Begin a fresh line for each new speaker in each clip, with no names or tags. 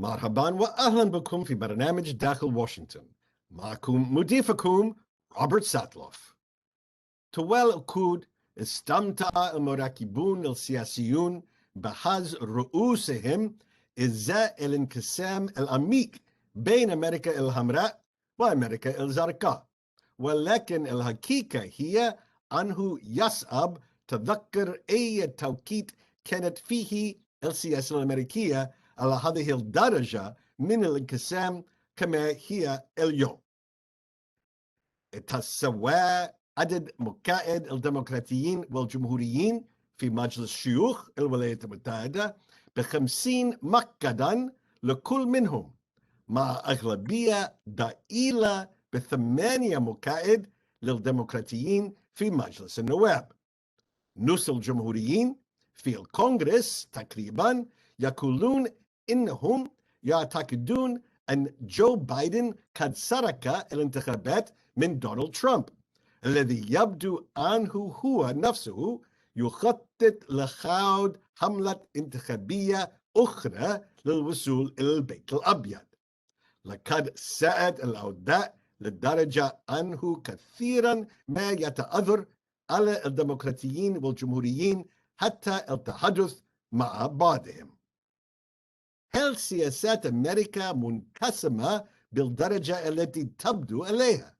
مرحبا وأهلا بكم في برنامج داخل واشنطن. معكم مضيفكم روبرت ساتلوف. طوال العقود استمتع المراقبون السياسيون بهز رؤوسهم إزاء الانقسام العميق بين أمريكا الحمراء وأمريكا الزرقاء، ولكن الحقيقة هي أنه يصعب تذكر أي توقيت كانت فيه السياسة الأمريكية على هذه الدرجة من الانقسام كما هي اليوم. تساوى عدد مقاعد الديمقراطيين والجمهوريين في مجلس الشيوخ الولايات المتحدة ب50 مقعدا لكل منهم، مع أغلبية ضئيلة ب8 مقاعد للديمقراطيين في مجلس النواب. نص الجمهوريين في الكونغرس تقريبا يقولون إنهم يعتقدون أن جو بايدن قد سرق الانتخابات من دونالد ترامب، الذي يبدو أنه هو نفسه يخطط لخوض حملة انتخابية أخرى للوصول إلى البيت الأبيض. لقد ساءت الأوضاع لدرجة أنه كثيرا ما يتأثر على الديمقراطيين والجمهوريين حتى التحدث مع بعضهم. هل سياسات أمريكا منقسمة بالدرجة التي تبدو عليها؟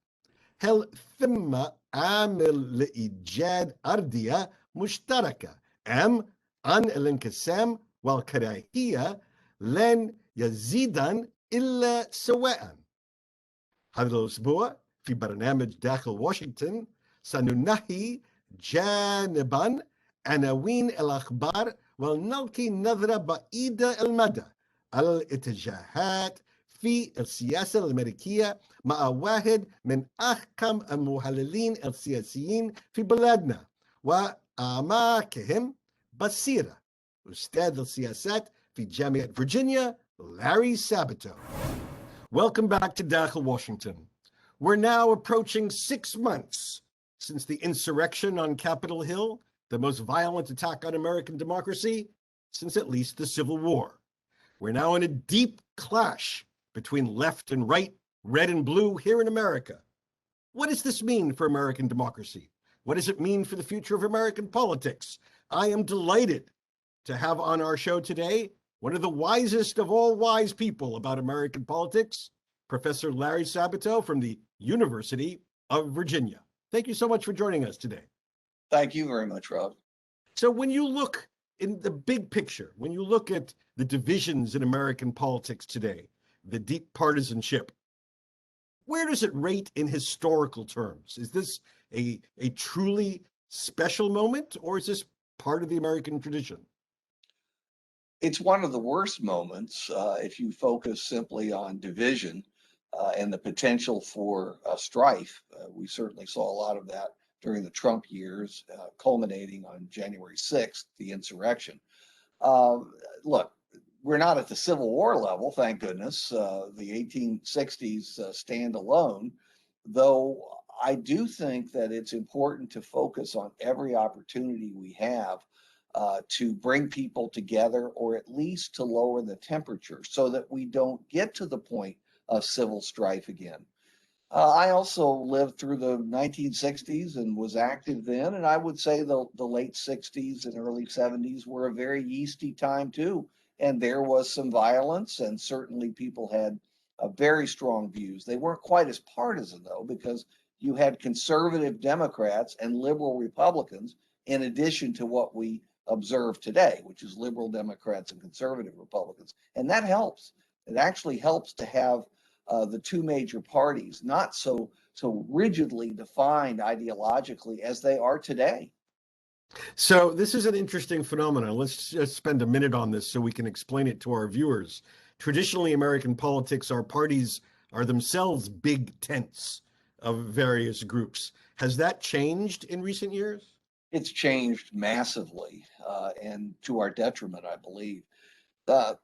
هل ثم عامل لإيجاد أرضية مشتركة أم أن الانقسام والكراهية لن يزيدان إلا سواء؟ هذا الأسبوع في برنامج داخل واشنطن سننهي جانبا عناوين الأخبار ونلقي نظرة بعيدة المدى على الاتجاهات في السياسة الأمريكية مع واحد من أحكم المحللين السياسيين في بلادنا وأعماقهم بصيرة، أستاذ السياسات في جامعة فيرجينيا لاري سابيتو. Welcome back to Dakhel, Washington. We're now approaching 6 months since the insurrection on Capitol Hill, the most violent attack on American democracy since at least the Civil War. We're now in a deep clash between left and right, red and blue here in America. What does this mean for American democracy? What does it mean for the future of American politics? I am delighted to have on our show today one of the wisest of all wise people about American politics, Professor Larry Sabato from the University of Virginia. Thank you so much for joining us today.
Thank you very much, Rob.
So when you look in the big picture, when you look at the divisions in American politics today, the deep partisanship, where does it rate in historical terms? Is this a truly special moment, or is this part of the American tradition?
It's one of the worst moments if you focus simply on division and the potential for strife. We certainly saw a lot of that during the Trump years, culminating on January 6th, the insurrection. Look, we're not at the Civil War level, thank goodness. The 1860s stand alone, though I do think that it's important to focus on every opportunity we have to bring people together, or at least to lower the temperature so that we don't get to the point of civil strife again. I also lived through the 1960s and was active then, and I would say the late 60s and early 70s were a very yeasty time too, and there was some violence, and certainly people had very strong views. They weren't quite as partisan though, because you had conservative Democrats and liberal Republicans in addition to what we observe today, which is liberal Democrats and conservative Republicans. And that helps. It actually helps to have the two major parties not so rigidly defined ideologically as they are today.
So this is an interesting phenomenon. Let's just spend a minute on this so we can explain it to our viewers. Traditionally, American politics, our parties are themselves big tents of various groups. Has that changed in recent years?
It's changed massively, and to our detriment, I believe.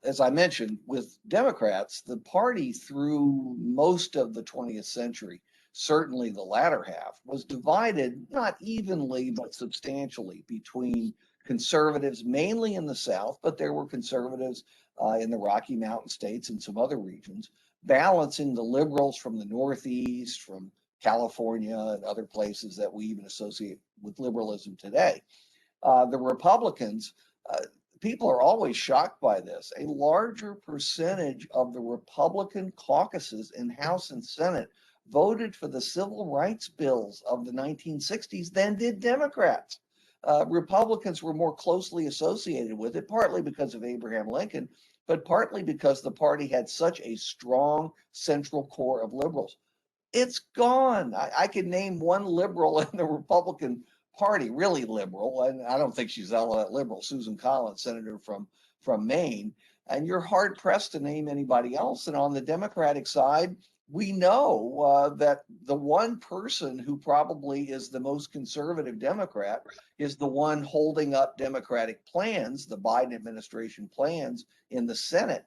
As I mentioned, with Democrats, the party through most of the 20th century, certainly the latter half, was divided not evenly, but substantially between conservatives, mainly in the South, but there were conservatives in the Rocky Mountain states and some other regions, balancing the liberals from the Northeast, from California and other places that we even associate with liberalism today. The Republicans, people are always shocked by this. A larger percentage of the Republican caucuses in House and Senate voted for the civil rights bills of the 1960s than did Democrats. Republicans were more closely associated with it, partly because of Abraham Lincoln, but partly because the party had such a strong central core of liberals. It's gone. I can name one liberal in the Republican Party, really liberal, and I don't think she's all that liberal, Susan Collins, senator from Maine, and you're hard pressed to name anybody else. And on the Democratic side, we know that the one person who probably is the most conservative Democrat is the one holding up Democratic plans, the Biden administration plans in the Senate,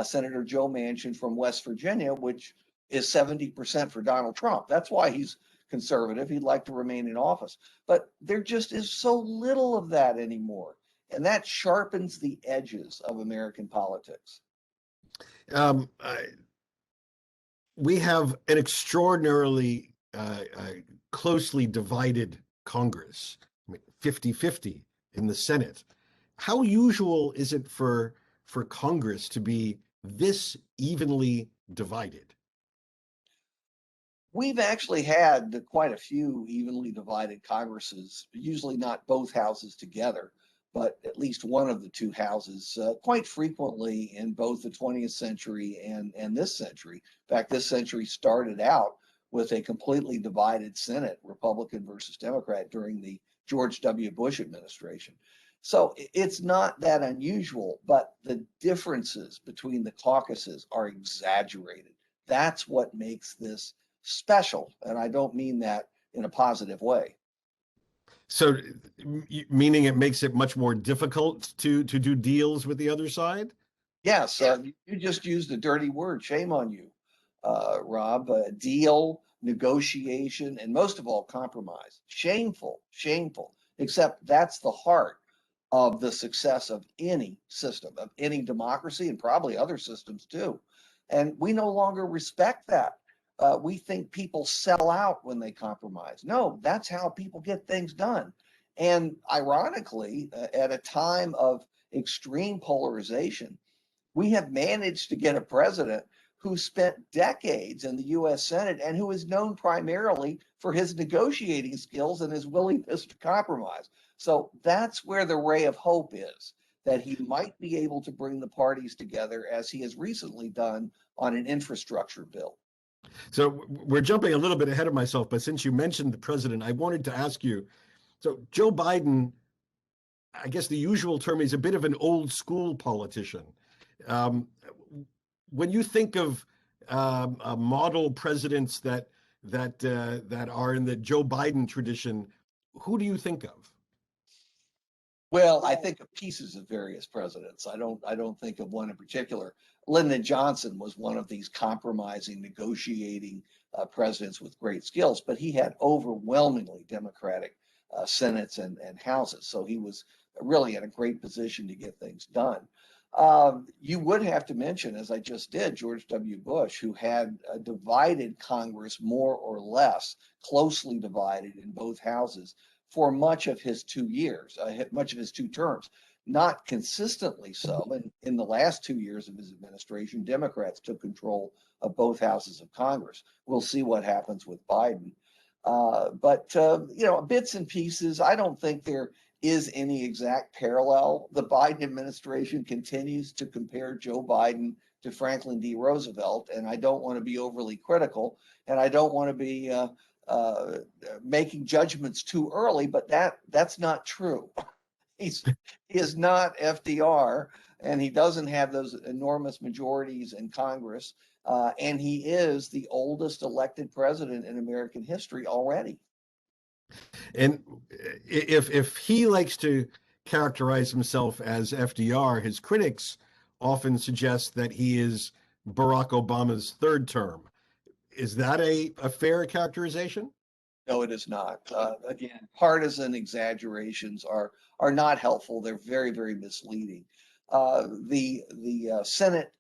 Senator Joe Manchin from West Virginia, which is 70% for Donald Trump. That's why he's conservative. He'd like to remain in office. But there just is so little of that anymore. And that sharpens the edges of American politics.
We have an extraordinarily closely divided Congress, 50-50 in the Senate. How usual is it for Congress to be this evenly divided?
We've actually had quite a few evenly divided Congresses, usually not both houses together, but at least one of the two houses, quite frequently in both the 20th century and this century. In fact, this century started out with a completely divided Senate, Republican versus Democrat, during the George W. Bush administration. So it's not that unusual, but the differences between the caucuses are exaggerated. That's what makes this special, and I don't mean that in a positive way.
So, meaning it makes it much more difficult to do deals with the other side?
Yes, you just used a dirty word. Shame on you, Rob. Deal, negotiation, and most of all, compromise. Shameful, shameful. Except that's the heart of the success of any system, of any democracy, and probably other systems too. And we no longer respect that. We think people sell out when they compromise. No, that's how people get things done. And ironically, at a time of extreme polarization, we have managed to get a president who spent decades in the US Senate and who is known primarily for his negotiating skills and his willingness to compromise. So that's where the ray of hope is, that he might be able to bring the parties together as he has recently done on an infrastructure bill.
So we're jumping a little bit ahead of myself, but since you mentioned the president, I wanted to ask you, so Joe Biden, I guess the usual term is a bit of an old school politician. When you think of model presidents that are in the Joe Biden tradition, who do you think of?
Well, I think of pieces of various presidents. I don't think of one in particular. Lyndon Johnson was one of these compromising, negotiating presidents with great skills, but he had overwhelmingly Democratic senates and houses. So he was really in a great position to get things done. You would have to mention, as I just did, George W. Bush, who had a divided Congress, more or less closely divided in both houses for much of his 2 years, much of his two terms. Not consistently so. And in the last 2 years of his administration, Democrats took control of both houses of Congress. We'll see what happens with Biden. But bits and pieces, I don't think there is any exact parallel. The Biden administration continues to compare Joe Biden to Franklin D. Roosevelt, and I don't want to be overly critical, and I don't want to be making judgments too early, but that's not true. He is not FDR, and he doesn't have those enormous majorities in Congress, and he is the oldest elected president in American history already.
And if he likes to characterize himself as FDR, his critics often suggest that he is Barack Obama's third term. Is that a fair characterization?
No, it is not. Again, partisan exaggerations are not helpful. They're very, very misleading. the Senate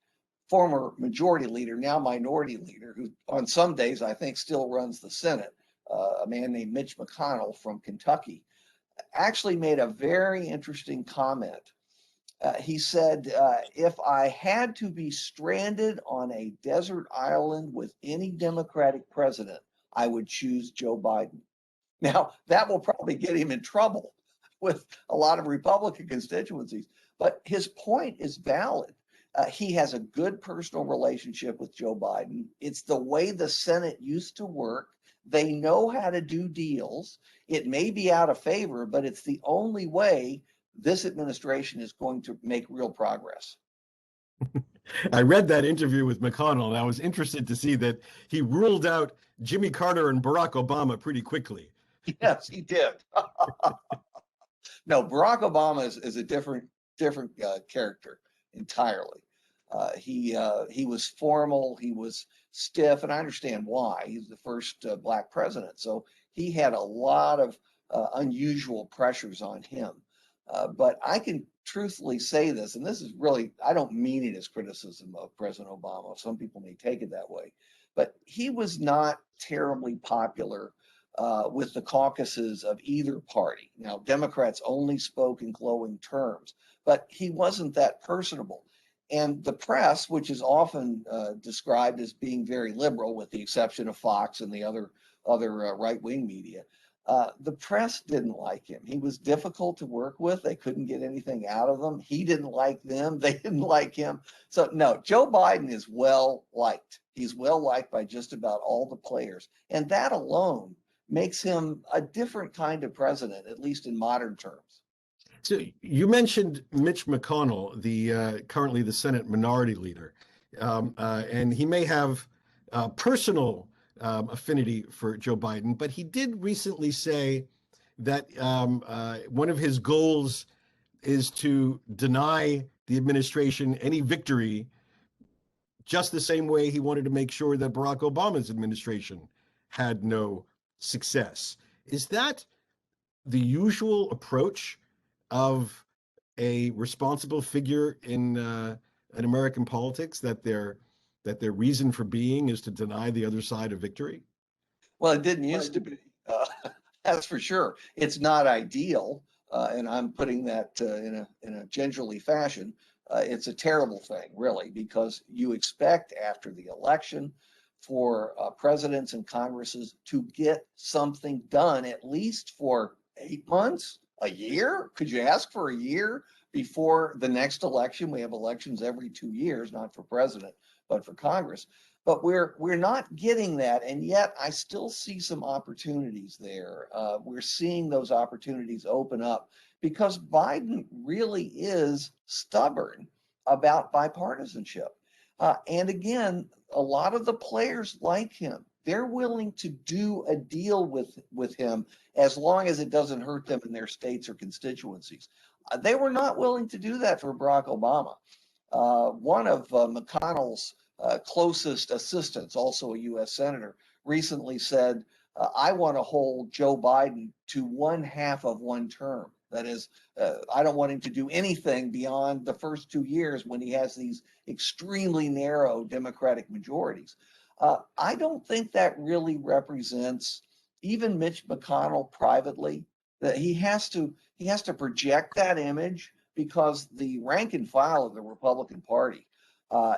former majority leader, now minority leader, who on some days I think still runs the Senate, a man named Mitch McConnell from Kentucky, actually made a very interesting comment. He said, if I had to be stranded on a desert island with any Democratic president, I would choose Joe Biden. Now, that will probably get him in trouble with a lot of Republican constituencies, but his point is valid. He has a good personal relationship with Joe Biden. It's the way the Senate used to work. They know how to do deals. It may be out of favor, but it's the only way this administration is going to make real progress.
I read that interview with McConnell, and I was interested to see that he ruled out Jimmy Carter and Barack Obama pretty quickly.
Yes, he did. No, Barack Obama is a different character entirely. He was formal, he was stiff, and I understand why. He's the first black president, so he had a lot of unusual pressures on him. But I can truthfully say this, and this is really, I don't mean it as criticism of President Obama. Some people may take it that way, but he was not terribly popular with the caucuses of either party. Now, Democrats only spoke in glowing terms, but he wasn't that personable. And the press, which is often described as being very liberal, with the exception of Fox and the other right-wing media, the press didn't like him. He was difficult to work with. They couldn't get anything out of him. He didn't like them. They didn't like him. So no, Joe Biden is well liked. He's well liked by just about all the players. And that alone makes him a different kind of president, at least in modern terms.
So you mentioned Mitch McConnell, the currently the Senate minority leader, and he may have personal affinity for Joe Biden, but he did recently say that one of his goals is to deny the administration any victory, just the same way he wanted to make sure that Barack Obama's administration had no success. Is that the usual approach of a responsible figure in American politics, that their reason for being is to deny the other side a victory?
Well, it didn't used to be. That's for sure. It's not ideal, and I'm putting that in a gingerly fashion. It's a terrible thing, really, because you expect after the election for presidents and Congresses to get something done, at least for 8 months, a year. Could you ask for a year before the next election? We have elections every 2 years, not for president, but for Congress. But we're not getting that, and yet I still see some opportunities there. We're seeing those opportunities open up because Biden really is stubborn about bipartisanship. And again, a lot of the players like him. They're willing to do a deal with him as long as it doesn't hurt them in their states or constituencies. They were not willing to do that for Barack Obama. One of McConnell's closest assistants, also a U.S. senator, recently said, I want to hold Joe Biden to 1/2 of one term. That is, I don't want him to do anything beyond the first 2 years when he has these extremely narrow Democratic majorities. I don't think that really represents even Mitch McConnell privately. That he has to project that image because the rank and file of the Republican Party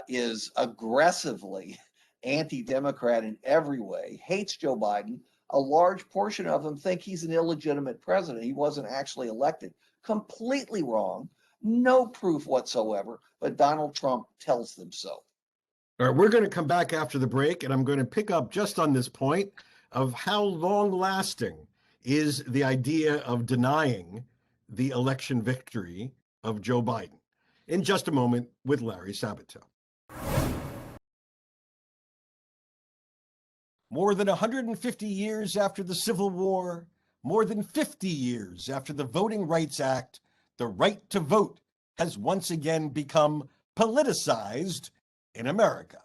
is aggressively anti-Democrat in every way, hates Joe Biden. A large portion of them think he's an illegitimate president. He wasn't actually elected. Completely wrong. No proof whatsoever, but Donald Trump tells them so.
All right, we're going to come back after the break, and I'm going to pick up just on this point of how long-lasting is the idea of denying the election victory of Joe Biden. In just a moment with Larry Sabato. More than 150 years after the Civil War, more than 50 years after the Voting Rights Act, the right to vote has once again become politicized in America.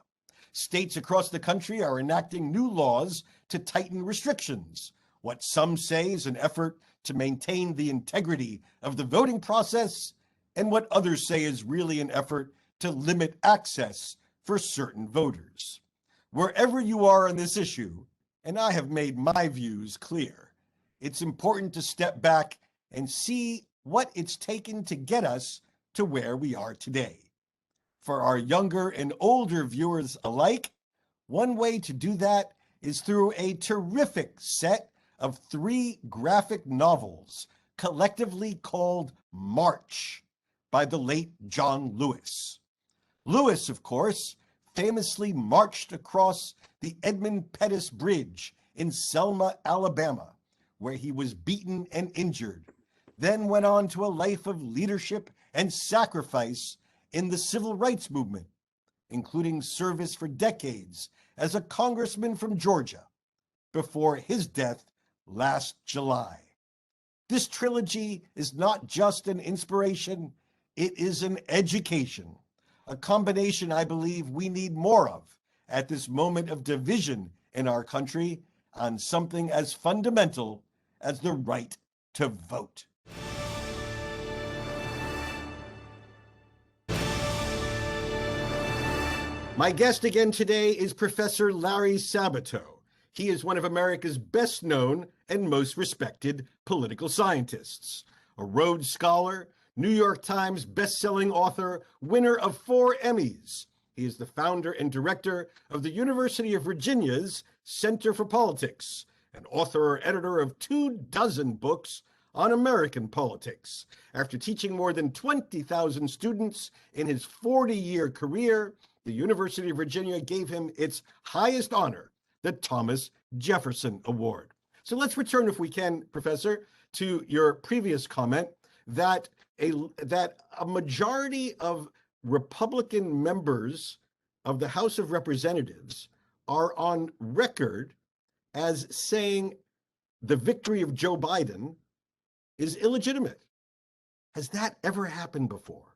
States across the country are enacting new laws to tighten restrictions, what some say is an effort to maintain the integrity of the voting process and what others say is really an effort to limit access for certain voters. Wherever you are on this issue, and I have made my views clear, it's important to step back and see what it's taken to get us to where we are today. For our younger and older viewers alike, one way to do that is through a terrific set of 3 graphic novels collectively called March by the late John Lewis. Lewis, of course, famously marched across the Edmund Pettus Bridge in Selma, Alabama, where he was beaten and injured, then went on to a life of leadership and sacrifice in the civil rights movement, including service for decades as a congressman from Georgia, before his death last July. This trilogy is not just an inspiration, it is an education, a combination I believe we need more of at this moment of division in our country on something as fundamental as the right to vote. My guest again today is Professor Larry Sabato. He is one of America's best known and most respected political scientists, a Rhodes Scholar, New York Times best-selling author, winner of 4 Emmys. He is the founder and director of the University of Virginia's Center for Politics, and author or editor of 24 books on American politics. After teaching more than 20,000 students in his 40-year career, the University of Virginia gave him its highest honor, the Thomas Jefferson Award. So let's return, if we can, Professor, to your previous comment that a majority of Republican members of the House of Representatives are on record as saying the victory of Joe Biden is illegitimate. Has that ever happened before?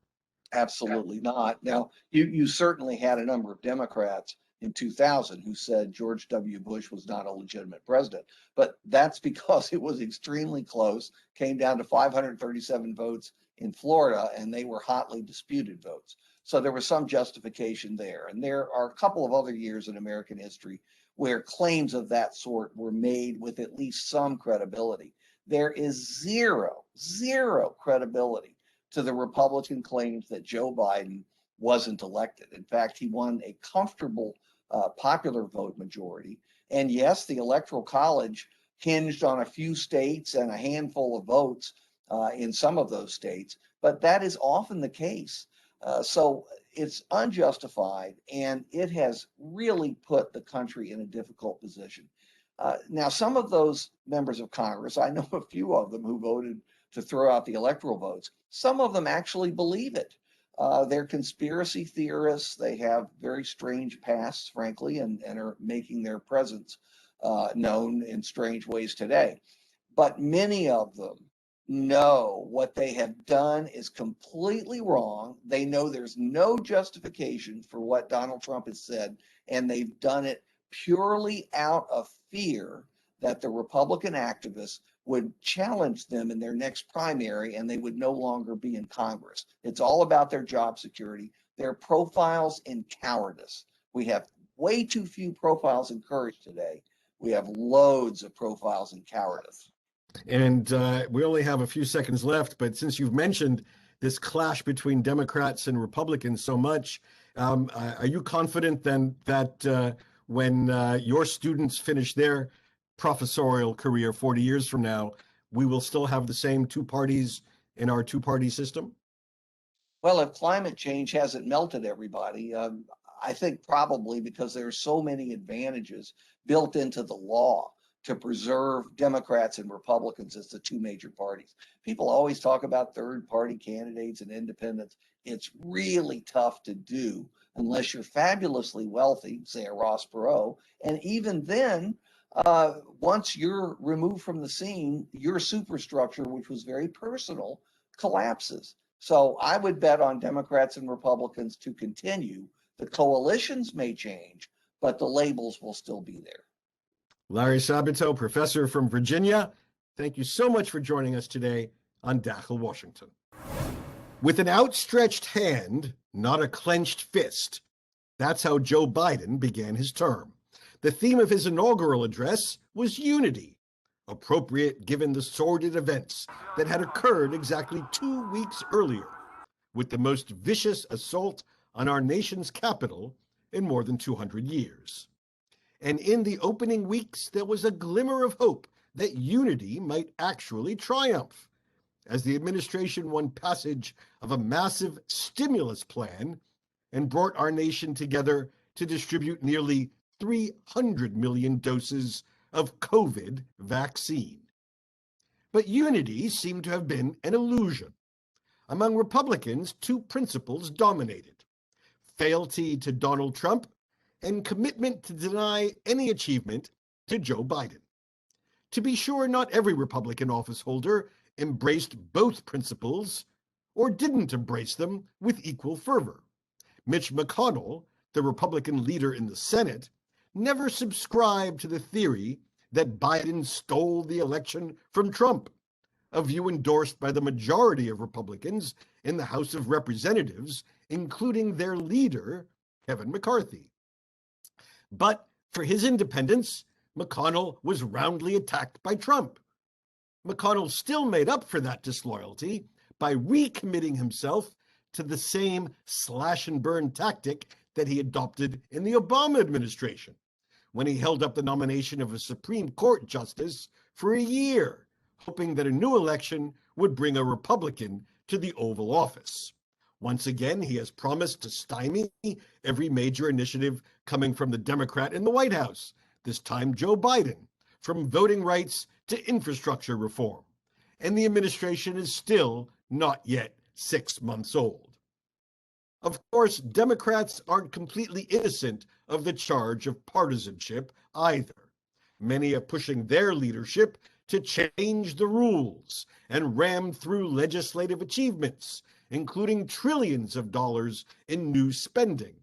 Absolutely not. Now, you certainly had a number of Democrats in 2000 who said George W. Bush was not a legitimate president, but that's because it was extremely close, came down to 537 votes in Florida, and they were hotly disputed votes. So there was some justification there. And there are a couple of other years in American history where claims of that sort were made with at least some credibility. There is zero credibility to the Republican claims that Joe Biden wasn't elected. In fact, he won a comfortable popular vote majority. And yes, the Electoral College hinged on a few states and a handful of votes in some of those states, but that is often the case. So it's unjustified, and it has really put the country in a difficult position. Now, some of those members of Congress, I know a few of them who voted to throw out the electoral votes. Some of them actually believe it. They're conspiracy theorists. They have very strange pasts, frankly, and are making their presence known in strange ways today. But many of them know what they have done is completely wrong. They know there's no justification for what Donald Trump has said, and they've done it purely out of fear that the Republican activists would challenge them in their next primary and they would no longer be in Congress. It's all about their job security, their profiles in cowardice. We have way too few profiles in courage today. We have loads of profiles in cowardice.
And we only have a few seconds left, but since you've mentioned this clash between Democrats and Republicans so much, are you confident then that when your students finish their professorial career 40 years from now, we will still have the same 2 parties in our 2-party system?
Well, if climate change hasn't melted everybody, I think probably because there are so many advantages built into the law to preserve Democrats and Republicans as the 2 major parties. People always talk about third-party candidates and independents. It's really tough to do unless you're fabulously wealthy, say a Ross Perot, and even then, once you're removed from the scene, your superstructure, which was very personal, collapses. So I would bet on Democrats and Republicans to continue. The coalitions may change, but the labels will still be there.
Larry Sabato, professor from Virginia, thank you so much for joining us today on Dakhel, Washington. With an outstretched hand, not a clenched fist. That's how Joe Biden began his term. The theme of his inaugural address was unity, appropriate given the sordid events that had occurred exactly 2 weeks earlier, with the most vicious assault on our nation's capital in more than 200 years. And in the opening weeks, there was a glimmer of hope that unity might actually triumph, as the administration won passage of a massive stimulus plan and brought our nation together to distribute nearly 300 million doses of COVID vaccine. But unity seemed to have been an illusion. Among Republicans, two principles dominated: fealty to Donald Trump and commitment to deny any achievement to Joe Biden. To be sure, not every Republican officeholder embraced both principles or didn't embrace them with equal fervor. Mitch McConnell, the Republican leader in the Senate, never subscribed to the theory that Biden stole the election from Trump, a view endorsed by the majority of Republicans in the House of Representatives, including their leader, Kevin McCarthy. But for his independence, McConnell was roundly attacked by Trump. McConnell still made up for that disloyalty by recommitting himself to the same slash and burn tactic that he adopted in the Obama administration, when he held up the nomination of a Supreme Court justice for a year, hoping that a new election would bring a Republican to the Oval Office. Once again, he has promised to stymie every major initiative coming from the Democrat in the White House, this time Joe Biden, from voting rights to infrastructure reform. And the administration is still not yet 6 months old. Of course, Democrats aren't completely innocent of the charge of partisanship either. Many are pushing their leadership to change the rules and ram through legislative achievements, including trillions of dollars in new spending,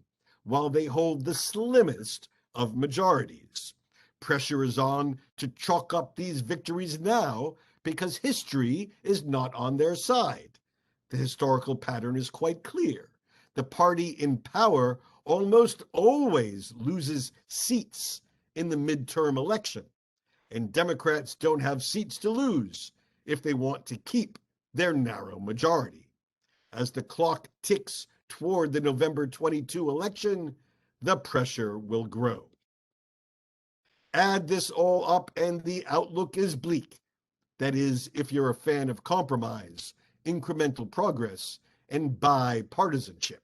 while they hold the slimmest of majorities. Pressure is on to chalk up these victories now because history is not on their side. The historical pattern is quite clear. The party in power almost always loses seats in the midterm election, and Democrats don't have seats to lose if they want to keep their narrow majority. As the clock ticks toward the November 22 election, the pressure will grow. Add this all up and the outlook is bleak. That is, if you're a fan of compromise, incremental progress, and bipartisanship.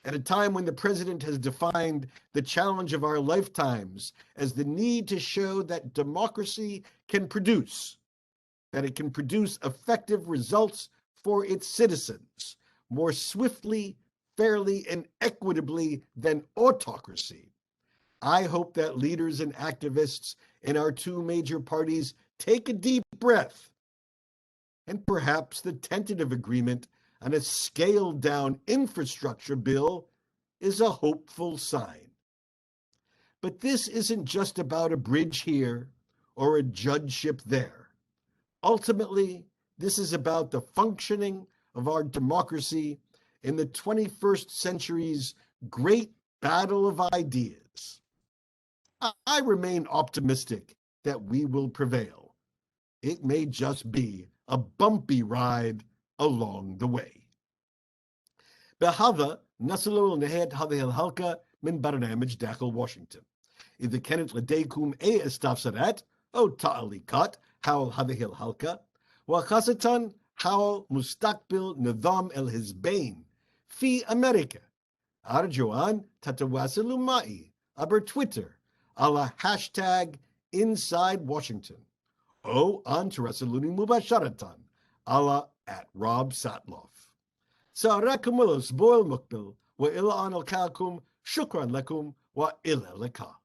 At a time when the president has defined the challenge of our lifetimes as the need to show that democracy can produce, that it can produce effective results for its citizens more swiftly, fairly, and equitably than autocracy, I hope that leaders and activists in our two major parties take a deep breath, and perhaps the tentative agreement on a scaled-down infrastructure bill is a hopeful sign. But this isn't just about a bridge here or a judgeship there. Ultimately, this is about the functioning of our democracy in the 21st century's great battle of ideas. I remain optimistic that we will prevail. It may just be a bumpy ride along the way. بهذا نصل لنهاية هذه الحلقة من برنامج داخل واشنطن. إذا كانت لديكم أي استفسارات أو تعليقات حول هذه الحلقة، وخاصة حول مستقبل نظام الحزبين في أمريكا، أرجو أن تتواصلوا معي عبر تويتر على هاشتاغ Inside Washington أو أن تراسلوني مباشرة على @RobSatloff. سأراكم الأسبوع المقبل وإلى أن ألقاكم. شكرا لكم وإلى اللقاء.